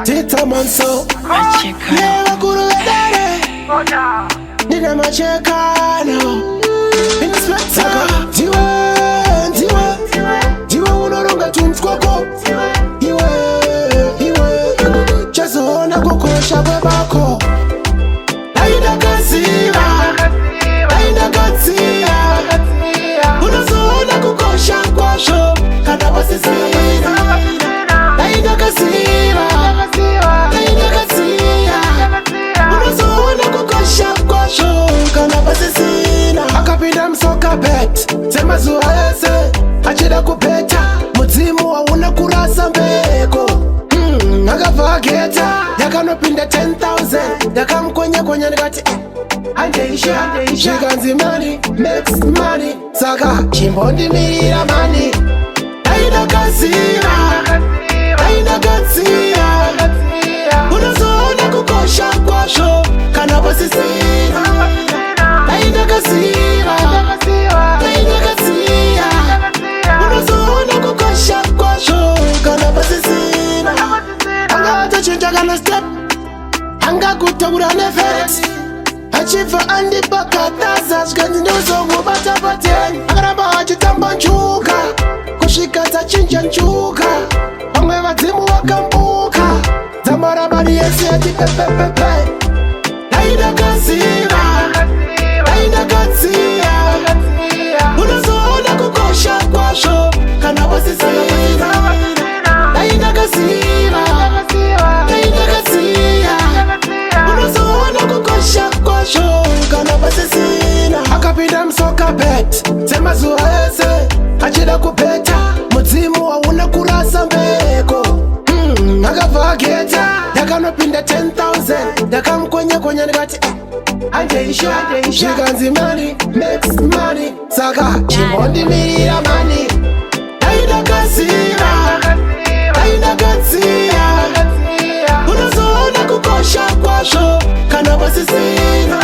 Tita Manso Newa kuru edare Nina machekano Inspector Diwe unoronga tumfkoko Iwe Chazo kukosha babako Aida kasira Unazoona kukosha kwasho Kada wasisira Aida kasira Unazoona kukosha kwasho Kada wasisira Akapinda msoka bet Sema zuhese Achida kupeta Muzimu wa unakurasa mbeko Nakavageta Yakanopinda 10,000 Yakamkwenye nikati Andeisha Shikanzi money Makes money Saka Chimbondi mirira money Aida kasira Unazoona kukosha kwasho Kana wasisira Aida kasira Unazoona kukosha kwasho Kana wasisira Anga watachinja kana step Anga kutagura nefet Achiva andi baka taza Shkanzi ndozo ngubata pateni Akaramba hachitamba nchuka Kushika tachinja nchuka Wangwe wazimu wakambuka Zamarabani yesi ati pepepepe Aida kasira Unazoona kukosha kwasho Kana wasisira Aida kasira Unazoona kukosha kwasho Kana wasisira Akapinda msoka bet Sema zuhese Achida kupeta Muzimu wa unakurasa mbeko Nakavageta Yakanopinda 10,000 Yakamkwenye nikati Andeisha Shikanzi money Makes money Saka Chimbondi mirira money Aida kasira Unazoona kukosha kwasho Kana wasisira